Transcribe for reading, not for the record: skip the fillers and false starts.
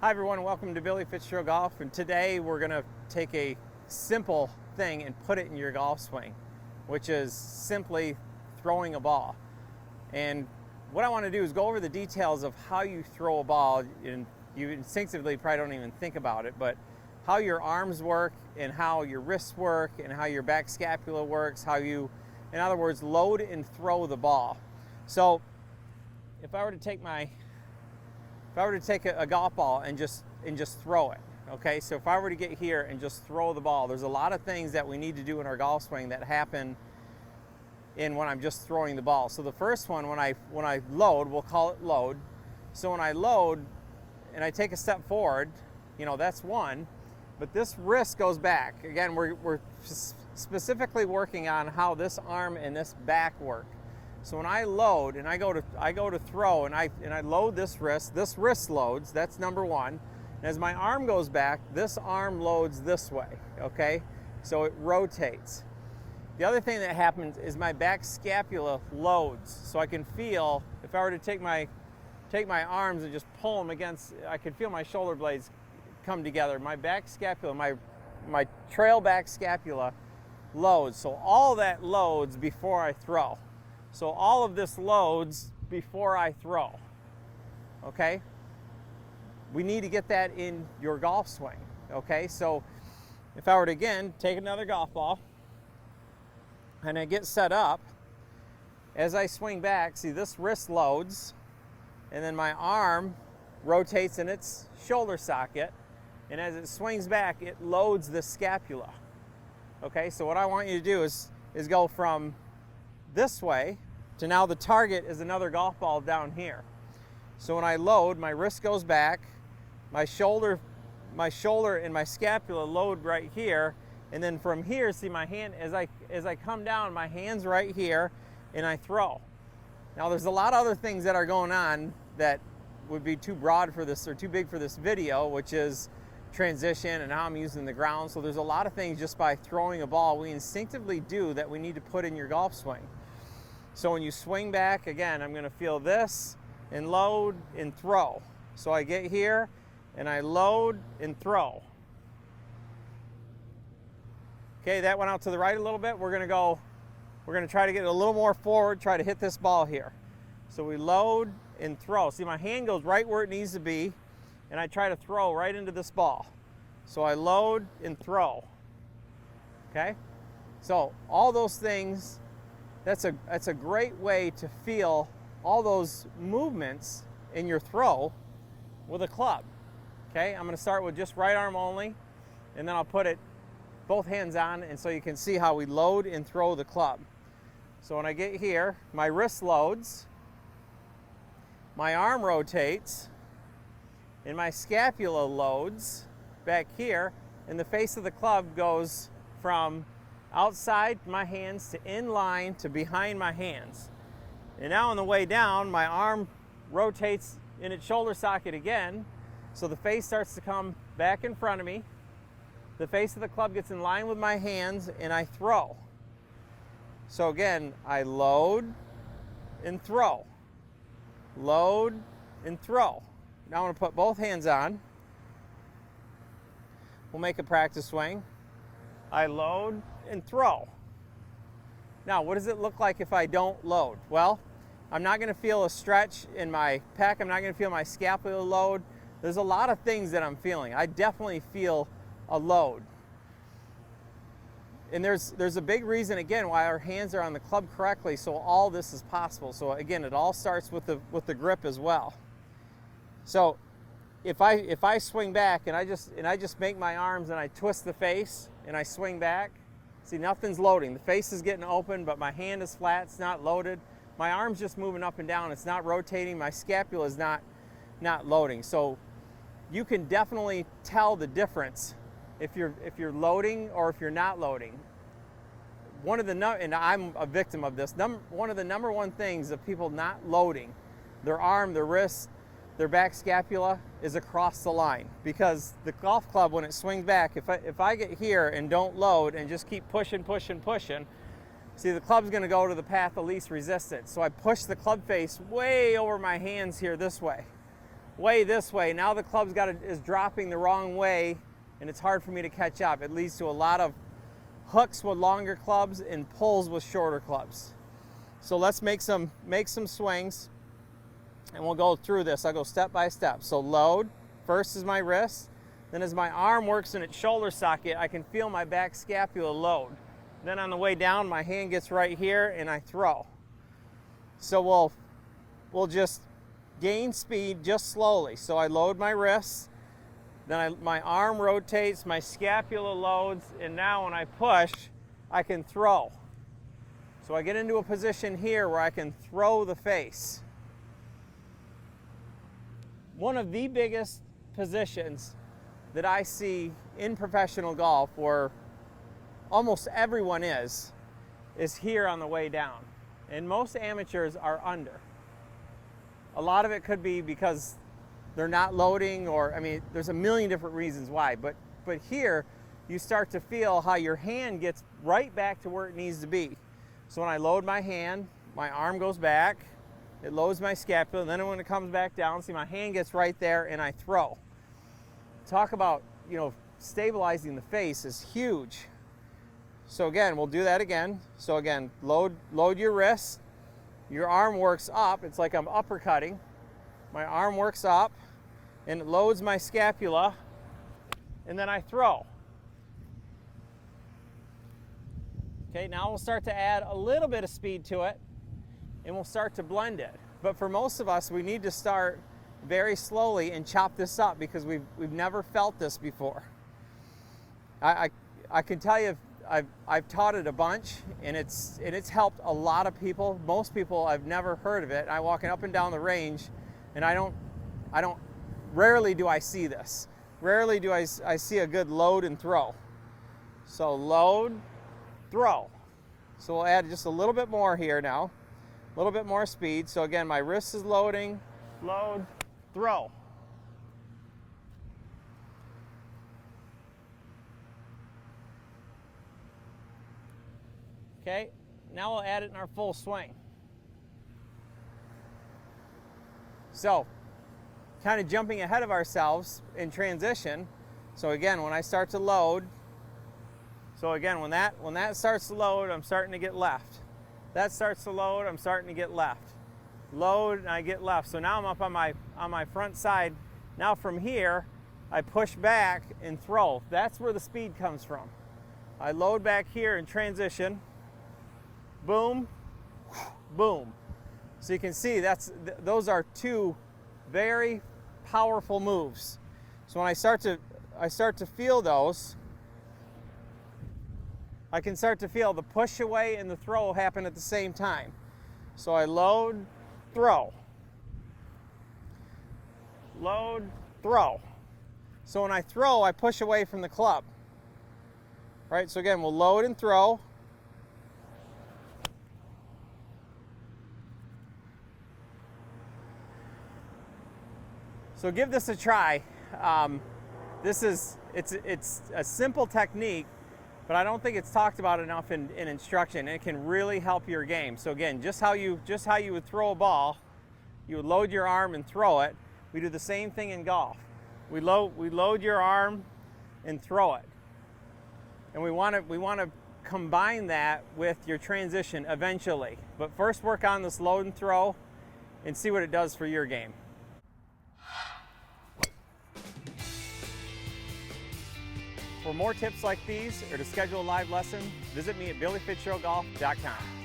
Hi everyone, welcome to Billy Fitzgerald Golf, and today we're going to take a simple thing and put it in your golf swing, which is simply throwing a ball. And what I want to do is go over the details of how you throw a ball, and you instinctively probably don't even think about it, but how your arms work and how your wrists work and how your back scapula works, how you, in other words, load and throw the ball. So if I were to take a golf ball and just throw it, okay? So if I were to get here and just throw the ball, there's a lot of things that we need to do in our golf swing that happen when I'm just throwing the ball. So the first one, when I load, we'll call it load. So when I load and I take a step forward, that's one, but this wrist goes back. Again, we're specifically working on how this arm and this back work. So when I load and I go to throw and I load this wrist loads, that's number one. And as my arm goes back, this arm loads this way, okay? So it rotates. The other thing that happens is my back scapula loads. So I can feel, if I were to take my arms and just pull them against, I can feel my shoulder blades come together. My back scapula, my trail back scapula loads. So all that loads before I throw. So all of this loads before I throw, okay? We need to get that in your golf swing, okay? So if I were to, again, take another golf ball and I get set up, as I swing back, see this wrist loads, and then my arm rotates in its shoulder socket, and as it swings back, it loads the scapula, okay? So what I want you to do is go from this way to now the target is another golf ball down here. So when I load, my wrist goes back, my shoulder and my scapula load right here, and then from here, see my hand, as I come down, my hand's right here, and I throw. Now there's a lot of other things that are going on that would be too broad for this or too big for this video, which is transition and how I'm using the ground. So there's a lot of things just by throwing a ball we instinctively do that we need to put in your golf swing. So when you swing back, again, I'm going to feel this and load and throw. So I get here and I load and throw. Okay, that went out to the right a little bit. We're going to try to get a little more forward, try to hit this ball here. So we load and throw. See, my hand goes right where it needs to be, and I try to throw right into this ball. So I load and throw. Okay? So all those things, that's a great way to feel all those movements in your throw with a club. Okay? I'm going to start with just right arm only, and then I'll put it both hands on, and so you can see how we load and throw the club. So when I get here, my wrist loads, my arm rotates, and my scapula loads back here, and the face of the club goes from outside my hands to in line to behind my hands. And now on the way down, my arm rotates in its shoulder socket again, so the face starts to come back in front of me. The face of the club gets in line with my hands, and I throw. So again, I load and throw. Load and throw. Now I'm going to put both hands on. We'll make a practice swing. I load and throw. Now, what does it look like if I don't load? Well, I'm not going to feel a stretch in my pec. I'm not going to feel my scapula load. There's a lot of things that I'm feeling. I definitely feel a load. And there's a big reason, again, why our hands are on the club correctly, so all this is possible. So again, it all starts with the grip as well. So if I swing back and I just make my arms and I twist the face and I swing back, see, nothing's loading. The face is getting open, but my hand is flat, it's not loaded. My arm's just moving up and down, it's not rotating. My scapula is not loading. So you can definitely tell the difference if you're loading or if you're not loading. And I'm a victim of this. One of the number one things of people not loading, their arm, their wrist, their back scapula, is across the line. Because the golf club, when it swings back, if I get here and don't load and just keep pushing, see, the club's going to go to the path of least resistance. So I push the club face way over my hands here this way. way this way. Now the club's is dropping the wrong way, and it's hard for me to catch up. It leads to a lot of hooks with longer clubs and pulls with shorter clubs. So let's make some swings, and we'll go through this. I'll go step by step. So load, first is my wrist, then as my arm works in its shoulder socket, I can feel my back scapula load. Then on the way down, my hand gets right here and I throw. So we'll just gain speed just slowly. So I load my wrists, then my arm rotates, my scapula loads, and now when I push, I can throw. So I get into a position here where I can throw the face. One of the biggest positions that I see in professional golf, where almost everyone is here on the way down. And most amateurs are under. A lot of it could be because they're not loading, or, I mean, there's a million different reasons why, but here you start to feel how your hand gets right back to where it needs to be. So when I load my hand, my arm goes back, it loads my scapula, and then when it comes back down, see, my hand gets right there and I throw. Talk about, stabilizing the face is huge. So again, we'll do that again. So again, load your wrist, your arm works up, it's like I'm uppercutting. My arm works up and it loads my scapula, and then I throw. Okay, now we'll start to add a little bit of speed to it, and we'll start to blend it. But for most of us, we need to start very slowly and chop this up because we've never felt this before. I can tell you, I've taught it a bunch, and it's helped a lot of people. Most people, I've never heard of it. I walk up and down the range, and rarely do I see this. Rarely do I see a good load and throw. So load, throw. So we'll add just a little bit more here now, a little bit more speed. So again, my wrist is loading, load, throw. Okay, now we'll add it in our full swing. So, kind of jumping ahead of ourselves in transition. So again, when I start to load, so again, when that starts to load, I'm starting to get left. That starts to load, I'm starting to get left. Load, and I get left. So now I'm up on my front side. Now from here, I push back and throw. That's where the speed comes from. I load back here in transition. Boom, boom. So you can see those are two very powerful moves. So when I start to feel those, I can start to feel the push away and the throw happen at the same time. So I load, throw. Load, throw. So when I throw, I push away from the club. Right? So again, we'll load and throw. So give this a try. It's a simple technique, but I don't think it's talked about enough in instruction. It can really help your game. So again, just how you would throw a ball, you would load your arm and throw it. We do the same thing in golf. We load your arm and throw it. And we want to combine that with your transition eventually. But first work on this load and throw and see what it does for your game. For more tips like these or to schedule a live lesson, visit me at BillyFitzgeraldGolf.com.